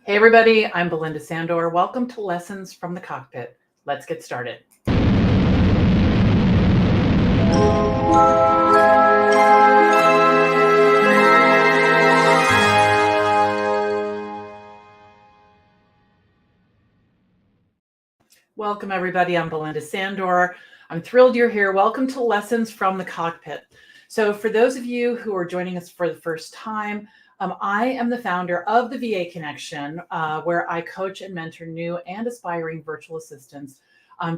Hey everybody, I'm Belinda Sandor. Welcome to Lessons from the Cockpit. Let's get started. Welcome everybody, I'm Belinda Sandor. I'm thrilled you're here. Welcome to Lessons from the Cockpit. So for those of you who are joining us for the first time, I am the founder of the VA Connection, where I coach and mentor new and aspiring virtual assistants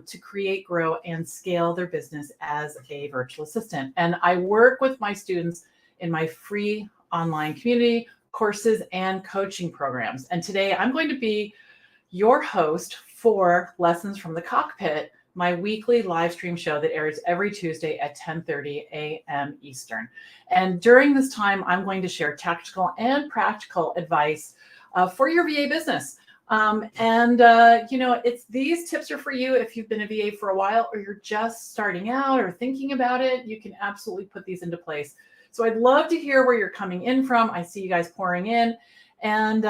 to create, grow, and scale their business as a virtual assistant. And I work with my students in my free online community, courses, and coaching programs. And today I'm going to be your host for Lessons from the Cockpit, my weekly live stream show that airs every Tuesday at 10:30 a.m. Eastern. And during this time, I'm going to share tactical and practical advice for your VA business. It's these tips are for you if you've been a VA for a while or you're just starting out or thinking about it. You can absolutely put these into place. So I'd love to hear where you're coming in from. I see you guys pouring in. And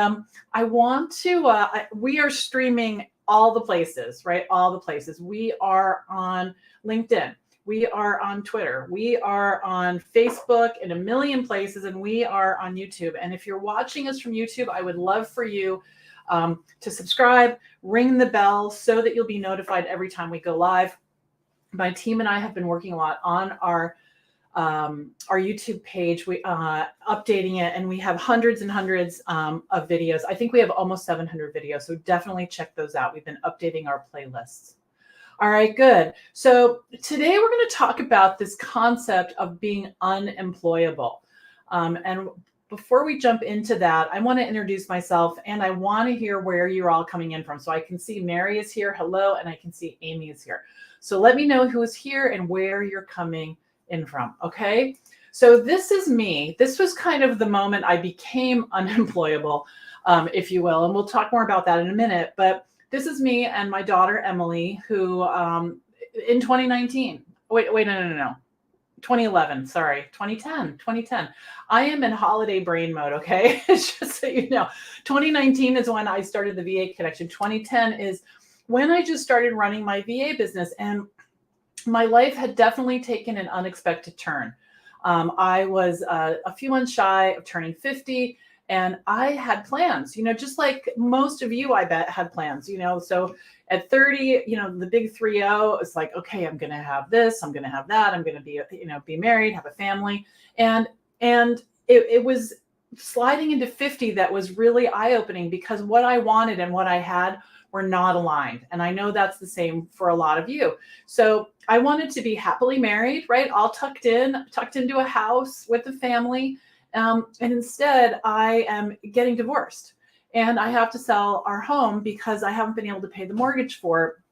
I want to, we are streaming all the places, right? All the places. We are on LinkedIn. We are on Twitter. We are on Facebook in a million places, and we are on YouTube. And if you're watching us from YouTube, I would love for you to subscribe, ring the bell so that you'll be notified every time we go live. My team and I have been working a lot on our YouTube page, we updating it, and we have hundreds and hundreds of videos. I think we have almost 700 videos, so definitely check those out. We've been updating our playlists. All right, good. So today we're going to talk about this concept of being unemployable. And before we jump into that, I want to introduce myself, and I want to hear where you're all coming in from. So I can see Mary is here, hello, and I can see Amy is here. So let me know who is here and where you're coming in from. Okay. So this is me. This was kind of the moment I became unemployable, if you will. And we'll talk more about that in a minute. But this is me and my daughter, Emily, who in 2019, no. 2011, sorry, 2010. I am in holiday brain mode, okay? Just so you know, 2019 is when I started the VA Connection. 2010 is when I just started running my VA business, and my life had definitely taken an unexpected turn. I was a few months shy of turning 50, and I had plans, just like most of you, I bet, had plans, So at 30, the big 3-0, it's like, okay, I'm going to have this, I'm going to have that, I'm going to be married, have a family. And it was sliding into 50 that was really eye-opening, because what I wanted and what I had were not aligned. And I know that's the same for a lot of you. So I wanted to be happily married, right? All tucked into a house with a family. And instead I am getting divorced, and I have to sell our home because I haven't been able to pay the mortgage for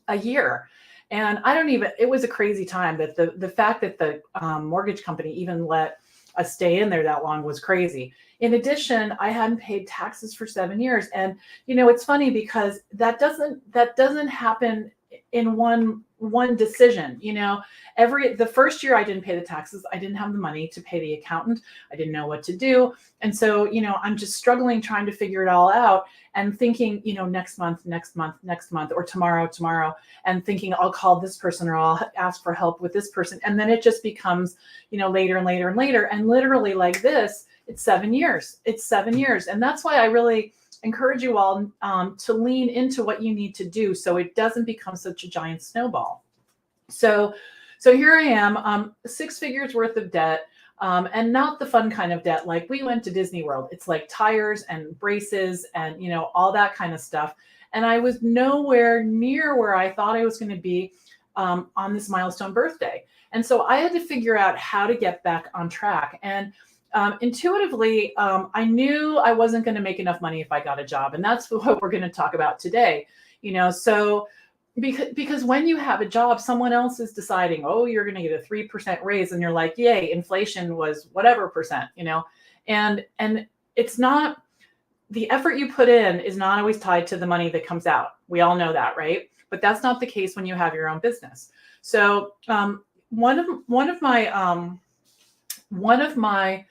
a year. And it was a crazy time, that the fact that the mortgage company even let us stay in there that long was crazy. In addition, I hadn't paid taxes for 7 years. And, it's funny because that doesn't happen in one decision. The first year I didn't pay the taxes, I didn't have the money to pay the accountant. I didn't know what to do. And so, I'm just struggling, trying to figure it all out, and thinking, next month, or tomorrow, and thinking I'll call this person or I'll ask for help with this person. And then it just becomes, later and later and later. And literally like this, it's 7 years. And that's why I really encourage you all to lean into what you need to do so it doesn't become such a giant snowball. So here I am, 6 figures worth of debt, and not the fun kind of debt. Like, we went to Disney World. It's like tires and braces and, all that kind of stuff. And I was nowhere near where I thought I was going to be on this milestone birthday. And so I had to figure out how to get back on track. And intuitively, I knew I wasn't going to make enough money if I got a job. And that's what we're going to talk about today. So because when you have a job, someone else is deciding, oh, you're going to get a 3% raise. And you're like, yay, inflation was whatever percent, and it's not, the effort you put in is not always tied to the money that comes out. We all know that, right? But that's not the case when you have your own business. So one of my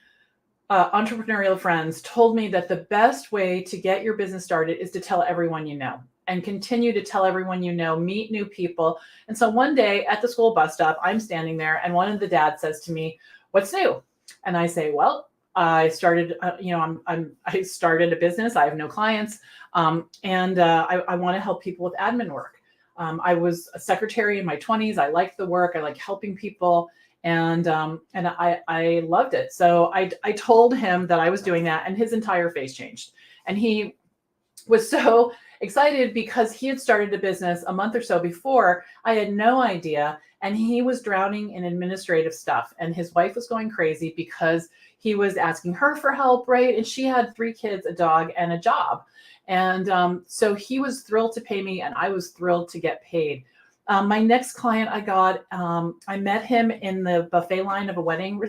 entrepreneurial friends told me that the best way to get your business started is to tell everyone you know and continue to tell everyone you know, meet new people. And so one day at the school bus stop, I'm standing there and one of the dads says to me, "What's new?" And I say, "Well, I started, I started a business. I have no clients. I want to help people with admin work. I was a secretary in my 20s. I liked the work. I like helping people. And I loved it. So I told him that I was doing that, and his entire face changed. And he was so excited because he had started a business a month or so before. I had no idea. And he was drowning in administrative stuff. And his wife was going crazy because he was asking her for help, right? And she had 3 kids, a dog, and a job. And so he was thrilled to pay me, and I was thrilled to get paid. My next client I got, I met him in the buffet line of a wedding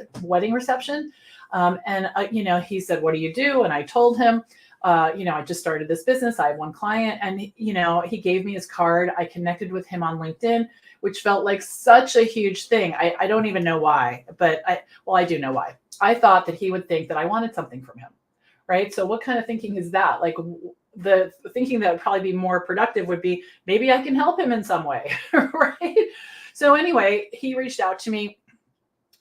reception. He said, "What do you do?" And I told him, I just started this business. I have one client. And, he gave me his card. I connected with him on LinkedIn, which felt like such a huge thing. I don't even know why, but I do know why. I thought that he would think that I wanted something from him, right? So what kind of thinking is that? Like, the thinking that would probably be more productive would be, maybe I can help him in some way, right? So anyway, he reached out to me,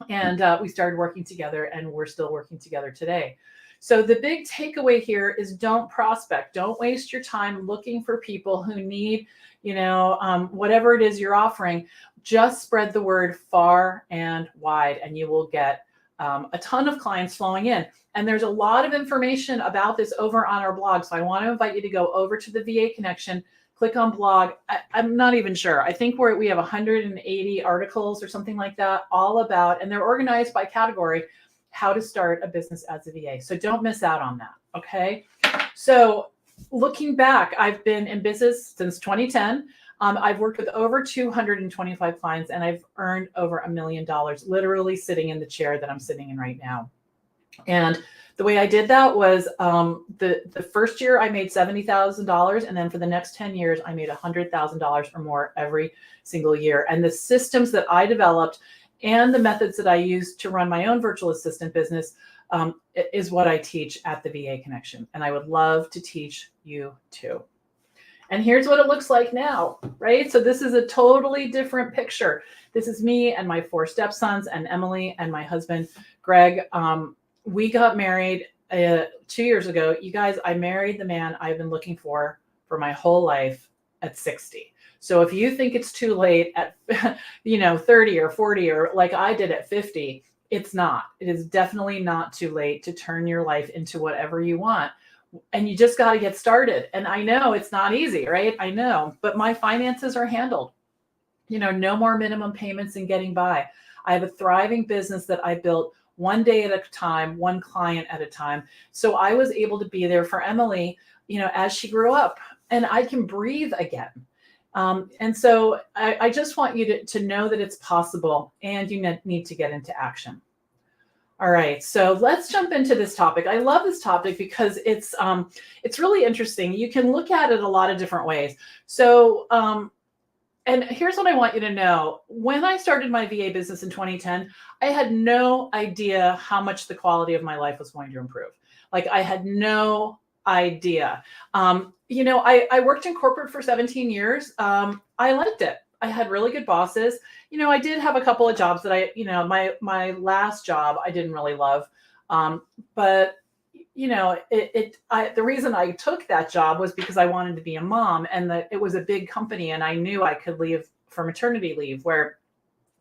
and we started working together, and we're still working together today. So the big takeaway here is, don't prospect. Don't waste your time looking for people who need, whatever it is you're offering. Just spread the word far and wide, and you will get a ton of clients flowing in. And there's a lot of information about this over on our blog. So I want to invite you to go over to the VA Connection, click on blog. I'm not even sure. I think we have 180 articles or something like that, all about, and they're organized by category, how to start a business as a VA. So don't miss out on that. Okay. So looking back, I've been in business since 2010. I've worked with over 225 clients, and I've earned over $1 million, literally sitting in the chair that I'm sitting in right now. And the way I did that was the first year I made $70,000. And then for the next 10 years, I made $100,000 or more every single year. And the systems that I developed and the methods that I used to run my own virtual assistant business is what I teach at the VA Connection. And I would love to teach you too. And here's what it looks like now, right? So this is a totally different picture. This is me and my 4 stepsons and Emily and my husband, Greg. We got married 2 years ago. You guys, I married the man I've been looking for my whole life at 60. So if you think it's too late at, 30 or 40, or like I did at 50, it's not. It is definitely not too late to turn your life into whatever you want. And you just got to get started. And I know it's not easy, right? I know, but my finances are handled. No more minimum payments and getting by. I have a thriving business that I built one day at a time, one client at a time. So I was able to be there for Emily, as she grew up, and I can breathe again. And so I just want you to know that it's possible, and you need to get into action. All right, so let's jump into this topic. I love this topic because it's really interesting. You can look at it a lot of different ways. So, and here's what I want you to know. When I started my VA business in 2010, I had no idea how much the quality of my life was going to improve. Like, I had no idea. I worked in corporate for 17 years. I liked it. I had really good bosses. I did have a couple of jobs that my last job I didn't really love. But the reason I took that job was because I wanted to be a mom, and that it was a big company, and I knew I could leave for maternity leave, where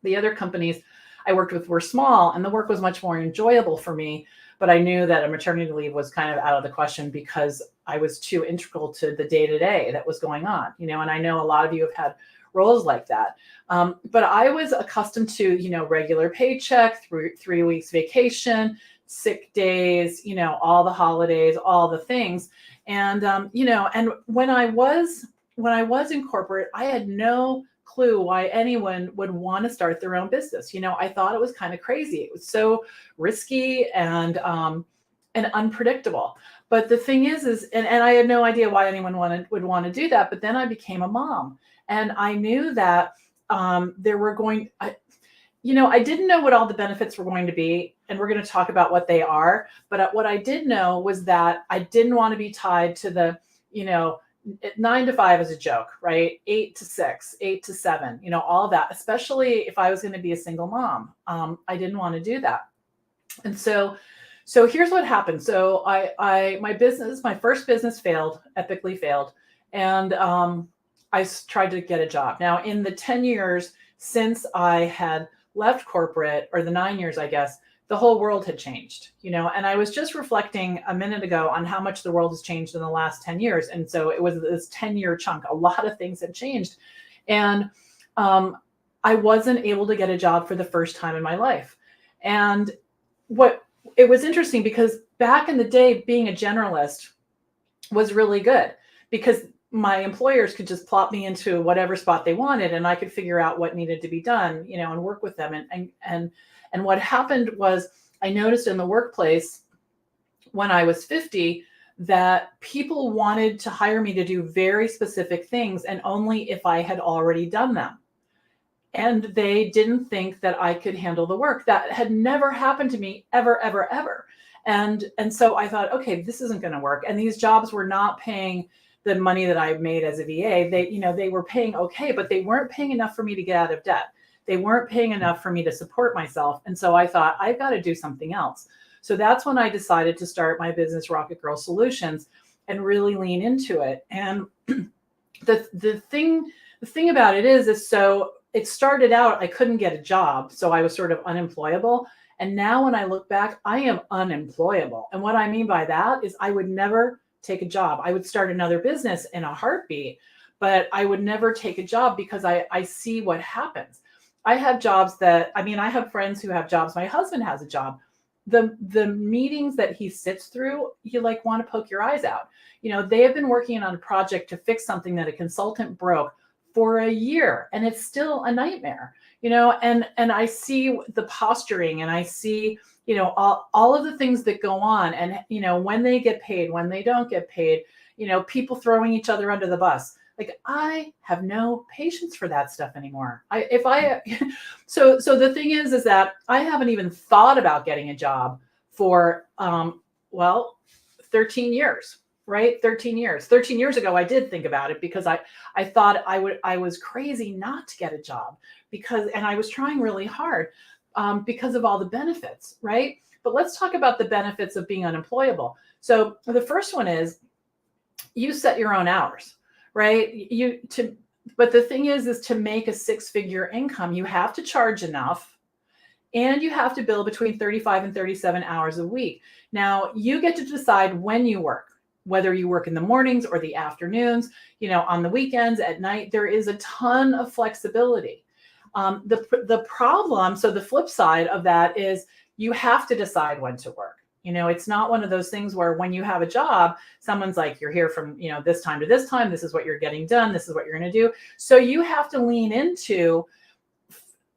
the other companies I worked with were small, and the work was much more enjoyable for me. But I knew that a maternity leave was kind of out of the question because I was too integral to the day-to-day that was going on, and I know a lot of you have had roles like that. But I was accustomed to, regular paycheck, 3 weeks vacation, sick days, all the holidays, all the things. And, and when I was in corporate, I had no clue why anyone would want to start their own business. I thought it was kind of crazy. It was so risky and unpredictable. But the thing is and I had no idea why anyone would want to do that. But then I became a mom, and I knew that I didn't know what all the benefits were going to be, and we're going to talk about what they are. But what I did know was that I didn't want to be tied to the, 9 to 5 is a joke, right? 8 to 6, 8 to 7, all of that, especially if I was going to be a single mom. I didn't want to do that. And so here's what happened. So my first business failed, epically failed. And I tried to get a job. Now, in the 10 years since I had left corporate, or the 9 years, I guess, the whole world had changed, and I was just reflecting a minute ago on how much the world has changed in the last 10 years. And so it was this 10-year chunk. A lot of things had changed. And I wasn't able to get a job for the first time in my life. And it was interesting because back in the day, being a generalist was really good because my employers could just plop me into whatever spot they wanted, and I could figure out what needed to be done, and work with them. And what happened was I noticed in the workplace when I was 50 that people wanted to hire me to do very specific things, and only if I had already done them. And they didn't think that I could handle the work. That had never happened to me ever, ever, ever. And so I thought, okay, this isn't going to work. And these jobs were not paying the money that I made as a VA. They were paying okay, but they weren't paying enough for me to get out of debt. They weren't paying enough for me to support myself. And so I thought, I've got to do something else. So that's when I decided to start my business, Rocket Girl Solutions, and really lean into it. And the thing about it is so it started out, I couldn't get a job. So I was sort of unemployable. And now when I look back, I am unemployable. And what I mean by that is I would never take a job. I would start another business in a heartbeat, but I would never take a job because I see what happens. I have jobs I have friends who have jobs. My husband has a job. The meetings that he sits through, you want to poke your eyes out. They have been working on a project to fix something that a consultant broke for a year, and it's still a nightmare, and I see the posturing, and I see, all of the things that go on, and, when they get paid, when they don't get paid, people throwing each other under the bus. I have no patience for that stuff anymore. So the thing is that I haven't even thought about getting a job for, 13 years. Right? 13 years. 13 years ago, I did think about it because I thought I was crazy not to get a job and I was trying really hard because of all the benefits, right? But let's talk about the benefits of being unemployable. So the first one is you set your own hours, right? But the thing is to make a 6-figure income, you have to charge enough, and you have to bill between 35 and 37 hours a week. Now, you get to decide when you work, whether you work in the mornings or the afternoons, on the weekends, at night. There is a ton of flexibility. The problem, so the flip side of that is you have to decide when to work. It's not one of those things where when you have a job, someone's like, you're here from, this time to this time. This is what you're getting done. This is what you're going to do. So you have to lean into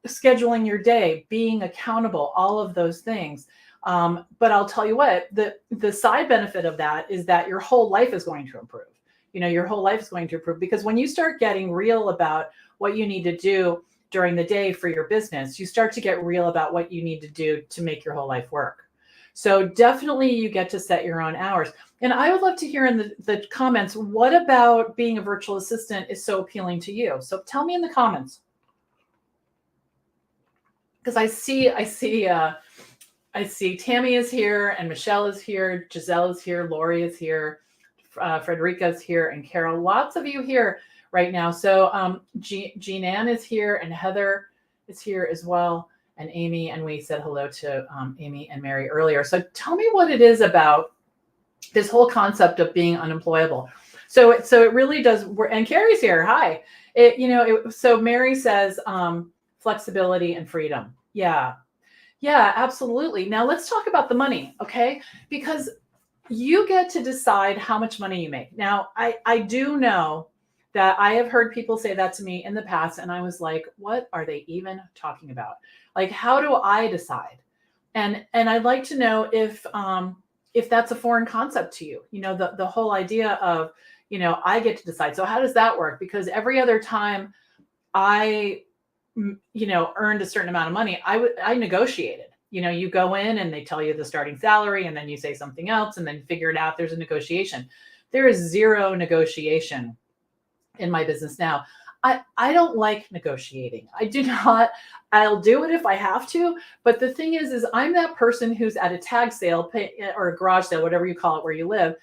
scheduling your day, being accountable, all of those things. But I'll tell you what, the side benefit of that is that your whole life is going to improve. Your whole life is going to improve because when you start getting real about what you need to do during the day for your business, you start to get real about what you need to do to make your whole life work. So definitely you get to set your own hours. And I would love to hear in the comments, what about being a virtual assistant is so appealing to you? So tell me in the comments. Because I see Tammy is here, and Michelle is here, Giselle is here, Lori is here, Frederica is here, and Carol. Lots of you here right now. So Jean Ann is here, and Heather is here as well, and Amy. And we said hello to Amy and Mary earlier. So tell me what it is about this whole concept of being unemployable. So it really does. And Carrie's here. Hi. So Mary says flexibility and freedom. Yeah, absolutely. Now let's talk about the money, okay? Because you get to decide how much money you make. Now, I do know that I have heard people say that to me in the past, and I was like, what are they even talking about? How do I decide? And I'd like to know if that's a foreign concept to you. The whole idea of, I get to decide. So how does that work? Because every other time I earned a certain amount of money, I negotiated. You go in and they tell you the starting salary, and then you say something else, and then figure it out. There's a negotiation. There is zero negotiation in my business now. I don't like negotiating. I do not. I'll do it if I have to. But the thing is I'm that person who's at a tag sale or a garage sale, whatever you call it, where you live,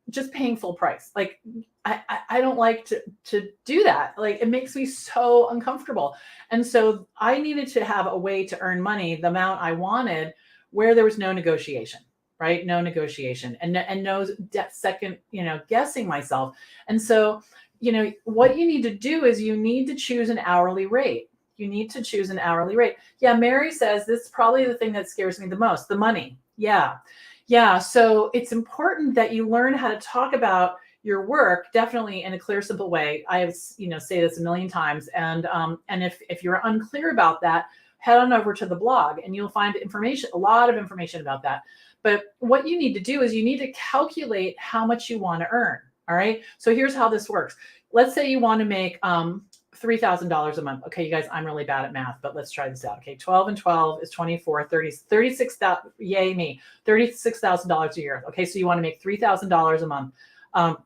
just paying full price. Like I don't like to do that. Like it makes me so uncomfortable. And so I needed to have a way to earn money, the amount I wanted, where there was no negotiation, right? No negotiation and no second, guessing myself. And so, what you need to do is you need to choose an hourly rate. You need to choose an hourly rate. Yeah, Mary says this is probably the thing that scares me the most, the money. Yeah. Yeah. So it's important that you learn how to talk about your work, definitely in a clear, simple way. I have, say this a million times. And if you're unclear about that, head on over to the blog and you'll find a lot of information about that. But what you need to do is you need to calculate how much you want to earn. All right. So here's how this works. Let's say you want to make $3,000 a month. Okay, you guys, I'm really bad at math, but let's try this out. Okay, 12 and 12 is 24, 30, 36,000, yay me, $36,000 a year. Okay, so you want to make $3,000 a month.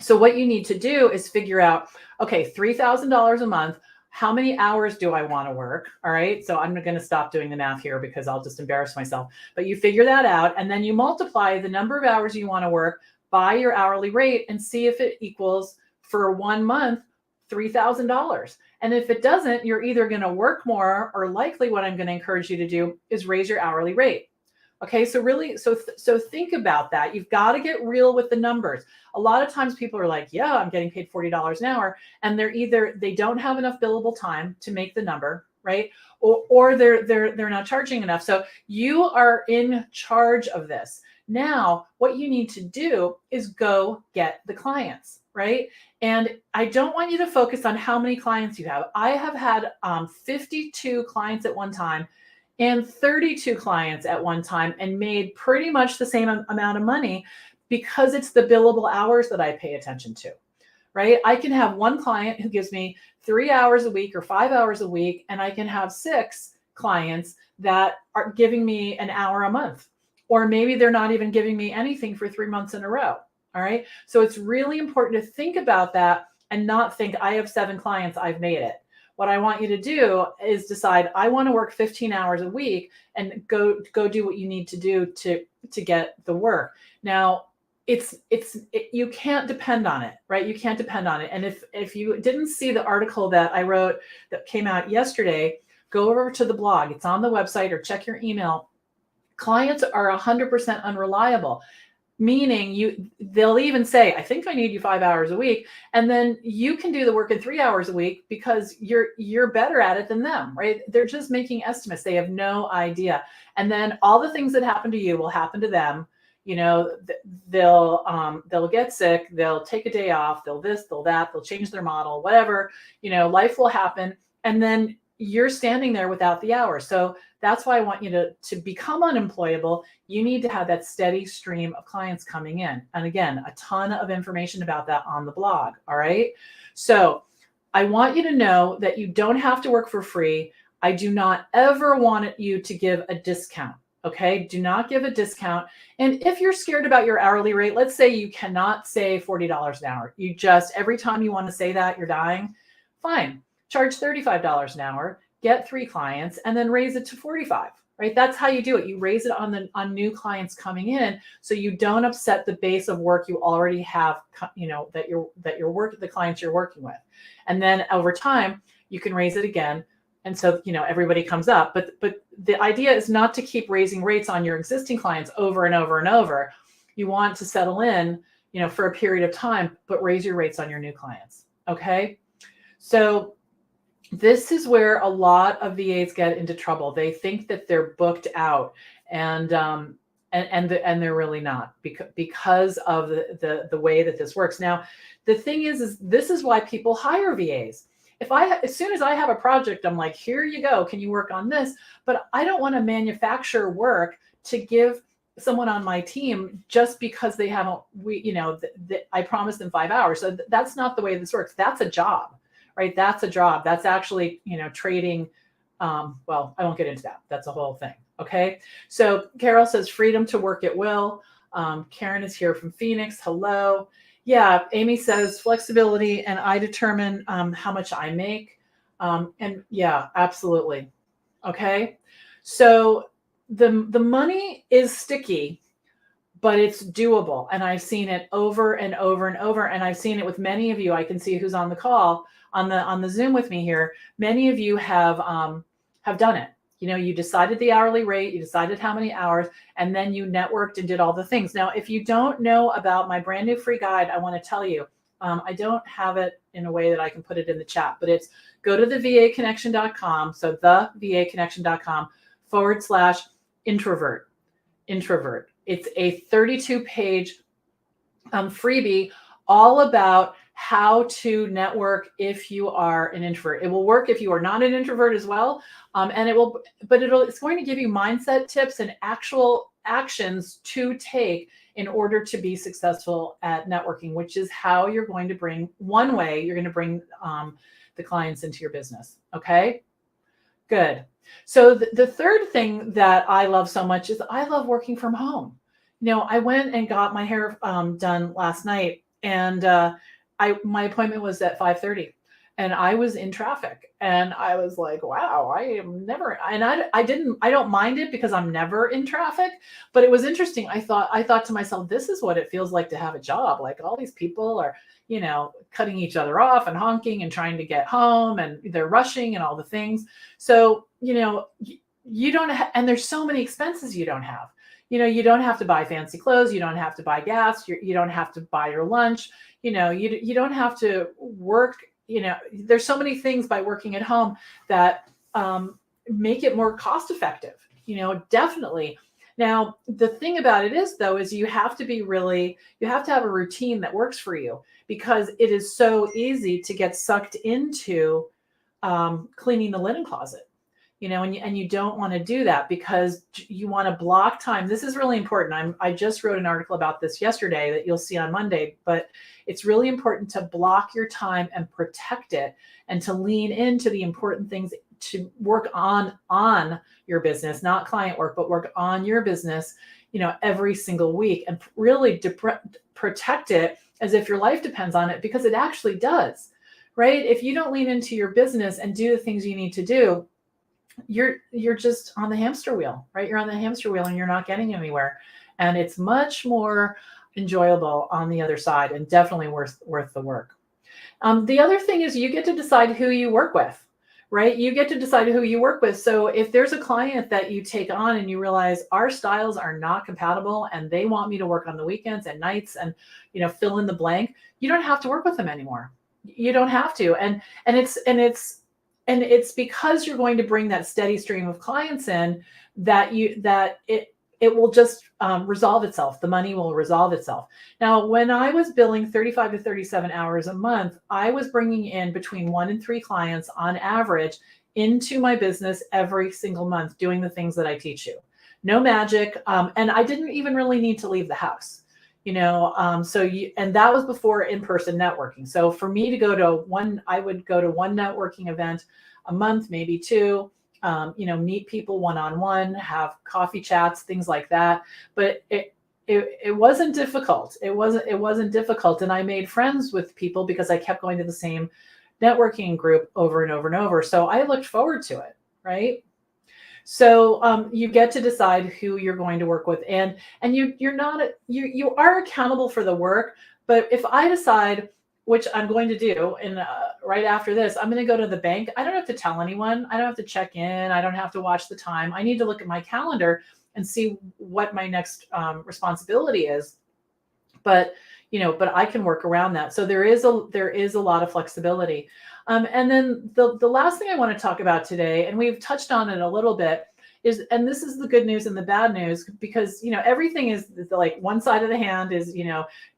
So what you need to do is figure out, okay, $3,000 a month. How many hours do I want to work? All right. So I'm going to stop doing the math here because I'll just embarrass myself. But you figure that out and then you multiply the number of hours you want to work by your hourly rate and see if it equals for 1 month $3,000. And if it doesn't, you're either going to work more, or likely what I'm going to encourage you to do is raise your hourly rate. Okay, so really, so think about that. You've got to get real with the numbers. A lot of times people are like, yeah, I'm getting paid $40 an hour. And they don't have enough billable time to make the number, right? Or they're not charging enough. So you are in charge of this. Now, what you need to do is go get the clients, right? And I don't want you to focus on how many clients you have. I have had 52 clients at one time and 32 clients at one time and made pretty much the same amount of money because it's the billable hours that I pay attention to, right? I can have one client who gives me 3 hours a week or 5 hours a week, and I can have 6 clients that are giving me an hour a month. Or maybe they're not even giving me anything for 3 months in a row. All right. So it's really important to think about that and not think I have 7 clients, I've made it. What I want you to do is decide, I want to work 15 hours a week and go do what you need to do to get the work. Now, you can't depend on it, right? You can't depend on it. And if you didn't see the article that I wrote that came out yesterday, go over to the blog. It's on the website, or check your email. Clients are 100% unreliable, meaning they'll even say, I think I need you 5 hours a week. And then you can do the work in 3 hours a week because you're better at it than them, right? They're just making estimates. They have no idea. And then all the things that happen to you will happen to them. They'll get sick, they'll take a day off, they'll this, they'll that, they'll change their model, whatever, life will happen. And then you're standing there without the hours. So that's why I want you to become unemployable. You need to have that steady stream of clients coming in. And again, a ton of information about that on the blog. All right. So I want you to know that you don't have to work for free. I do not ever want you to give a discount. Okay. Do not give a discount. And if you're scared about your hourly rate, let's say you cannot say $40 an hour. You just, every time you want to say that, you're dying. Fine. Charge $35 an hour, get 3 clients, and then raise it to 45, right? That's how you do it. You raise it on new clients coming in, so you don't upset the base of work you already have, the clients you're working with. And then over time, you can raise it again. And so, everybody comes up, but the idea is not to keep raising rates on your existing clients over and over and over. You want to settle in, for a period of time, but raise your rates on your new clients. Okay. So this is where a lot of VAs get into trouble. They think that they're booked out, and they're really not, because of the way that this works. Now, the thing is this is why people hire VAs. As soon as I have a project, I'm like, here you go. Can you work on this? But I don't want to manufacture work to give someone on my team just because they haven't, I promised them 5 hours. So that's not the way this works. That's a job. right? That's a job. That's actually, trading. Well, I won't get into that. That's a whole thing. Okay. So Carol says freedom to work at will. Karen is here from Phoenix. Hello. Yeah. Amy says flexibility, and I determine how much I make. And yeah, absolutely. Okay. So the money is sticky, but it's doable. And I've seen it over and over and over. And I've seen it with many of you. I can see who's on the call on the Zoom with me here. Many of you have done it. You decided the hourly rate, you decided how many hours, and then you networked and did all the things. Now, if you don't know about my brand new free guide, I want to tell you, I don't have it in a way that I can put it in the chat, but it's go to the vaconnection.com. So the vaconnection.com/introvert. It's a 32-page freebie all about how to network if you are an introvert. It will work if you are not an introvert as well. And it's going to give you mindset tips and actual actions to take in order to be successful at networking, which is how you're going to bring the clients into your business. Okay, good. So the third thing that I love so much is I love working from home. I went and got my hair done last night, and my appointment was at 5:30, and I was in traffic, and I was like, wow, I am never, and I don't mind it because I'm never in traffic, but it was interesting. I thought to myself, this is what it feels like to have a job. Like all these people are, cutting each other off and honking and trying to get home, and they're rushing and all the things. So, you don't and there's so many expenses you don't have. You don't have to buy fancy clothes. You don't have to buy gas. You don't have to buy your lunch. You don't have to work. There's so many things by working at home that make it more cost effective. Definitely. Now, the thing about it is, though, is you have to have a routine that works for you, because it is so easy to get sucked into cleaning the linen closet. And you don't want to do that because you want to block time. This is really important. I just wrote an article about this yesterday that you'll see on Monday, but it's really important to block your time and protect it, and to lean into the important things to work on your business, not client work, but work on your business, every single week, and really protect it as if your life depends on it, because it actually does, right? If you don't lean into your business and do the things you need to do, you're just on the hamster wheel, right? You're on the hamster wheel and you're not getting anywhere. And it's much more enjoyable on the other side, and definitely worth the work. The other thing is you get to decide who you work with, right? You get to decide who you work with. So if there's a client that you take on and you realize our styles are not compatible and they want me to work on the weekends and nights and, fill in the blank, you don't have to work with them anymore. You don't have to. And it's because you're going to bring that steady stream of clients in that it will just resolve itself. The money will resolve itself. Now, when I was billing 35 to 37 hours a month, I was bringing in between 1 and 3 clients on average into my business every single month, doing the things that I teach you. No magic. And I didn't even really need to leave the house. And that was before in-person networking. So for me to go to I would go to one networking event a month, maybe 2, meet people one-on-one, have coffee chats, things like that. But it wasn't difficult. It wasn't difficult. And I made friends with people because I kept going to the same networking group over and over and over. So I looked forward to it, right? So you get to decide who you're going to work with, and you are accountable for the work. But if I decide, which I'm going to do, and right after this, I'm going to go to the bank, I don't have to tell anyone. I don't have to check in. I don't have to watch the time. I need to look at my calendar and see what my next responsibility is. But I can work around that. So there is a lot of flexibility. And then the last thing I want to talk about today, and we've touched on it a little bit, is, and this is the good news and the bad news, because everything is like one side of the hand is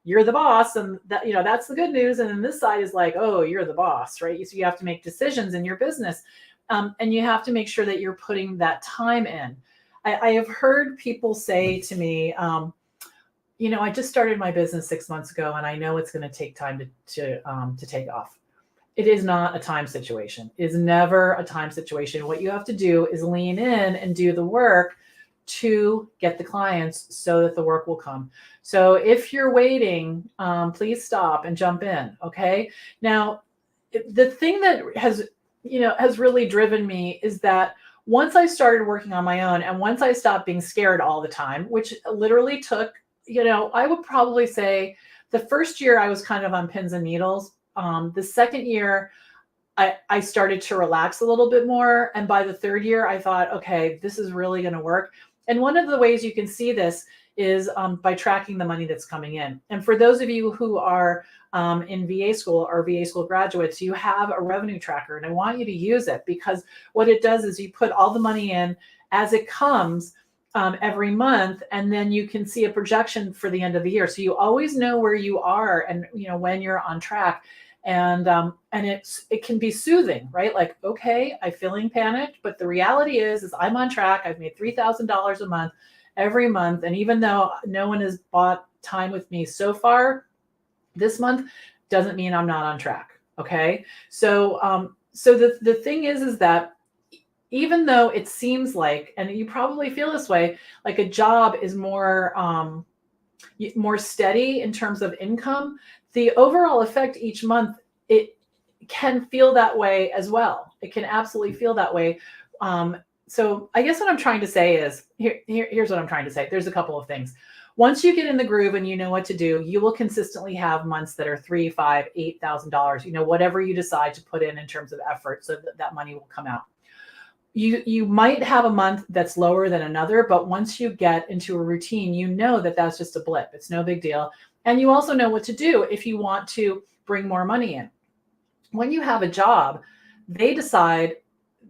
you're the boss, and that that's the good news, and then this side is like, oh, you're the boss, right? So you have to make decisions in your business, and you have to make sure that you're putting that time in. I have heard people say to me, I just started my business 6 months ago, and I know it's going to take time to take off. It is not a time situation. It is never a time situation. What you have to do is lean in and do the work to get the clients so that the work will come. So if you're waiting, please stop and jump in. Okay. Now, the thing that has really driven me is that once I started working on my own and once I stopped being scared all the time, which literally took, I would probably say the first year I was kind of on pins and needles. The second year, I started to relax a little bit more. And by the third year, I thought, okay, this is really going to work. And one of the ways you can see this is by tracking the money that's coming in. And for those of you who are in VA school or VA school graduates, you have a revenue tracker. And I want you to use it because what it does is you put all the money in as it comes every month, and then you can see a projection for the end of the year. So you always know where you are and when you're on track. And it can be soothing, right? Like, okay, I'm feeling panicked, but the reality is I'm on track. I've made $3,000 a month every month. And even though no one has bought time with me so far this month, doesn't mean I'm not on track. Okay. So, the thing is that even though it seems like, and you probably feel this way, like a job is more steady in terms of income, the overall effect each month, it can feel that way as well. It can absolutely feel that way. So I guess what I'm trying to say is, here's what I'm trying to say. There's a couple of things. Once you get in the groove and you know what to do, you will consistently have months that are $3,000, $5,000, $8,000, whatever you decide to put in terms of effort, so that money will come out. You might have a month that's lower than another, but once you get into a routine, you know that that's just a blip. It's no big deal. And you also know what to do if you want to bring more money in. When you have a job, they decide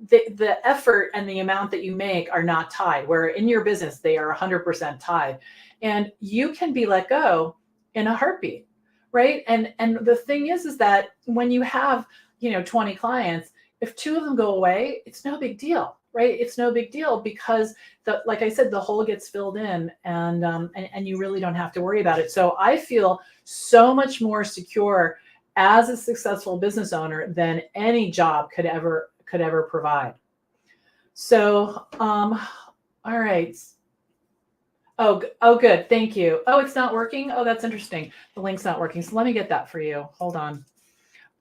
the effort and the amount that you make are not tied, where in your business, they are 100% tied. And you can be let go in a heartbeat, right? And the thing is that when you have, 20 clients, if 2 of them go away, it's no big deal, right? It's no big deal because like I said, the hole gets filled in and you really don't have to worry about it. So I feel so much more secure as a successful business owner than any job could ever provide. So, all right. Oh, good. Thank you. Oh, it's not working. Oh, that's interesting. The link's not working. So let me get that for you. Hold on,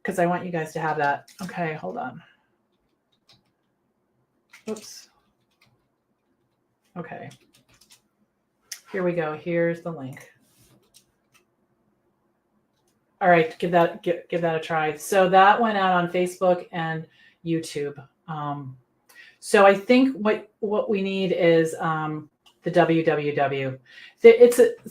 because I want you guys to have that. Okay, hold on. Oops. Okay. Here we go. Here's the link. All right, give that a try. So that went out on Facebook and YouTube. So I think what we need is the www.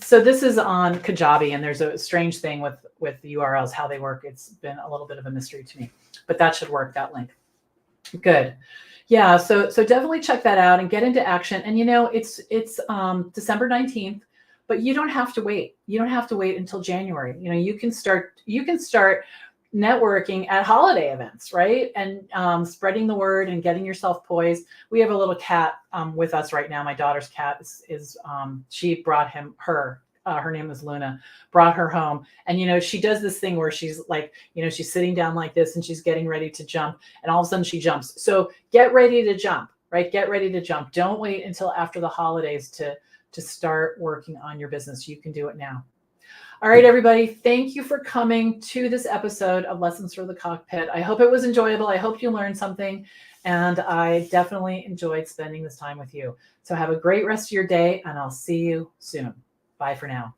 So this is on Kajabi, and there's a strange thing with the URLs, how they work. It's been a little bit of a mystery to me, but that should work, that link. Good. Yeah, so definitely check that out and get into action. And it's December 19th, but you don't have to wait. You don't have to wait until January. You can start networking at holiday events, right? And spreading the word and getting yourself poised. We have a little cat with us right now. My daughter's cat is she brought her name is Luna, brought her home. And, she does this thing where she's like, she's sitting down like this and she's getting ready to jump. And all of a sudden she jumps. So get ready to jump, right? Get ready to jump. Don't wait until after the holidays to start working on your business. You can do it now. All right, everybody. Thank you for coming to this episode of Lessons from the Cockpit. I hope it was enjoyable. I hope you learned something. And I definitely enjoyed spending this time with you. So have a great rest of your day, and I'll see you soon. Bye for now.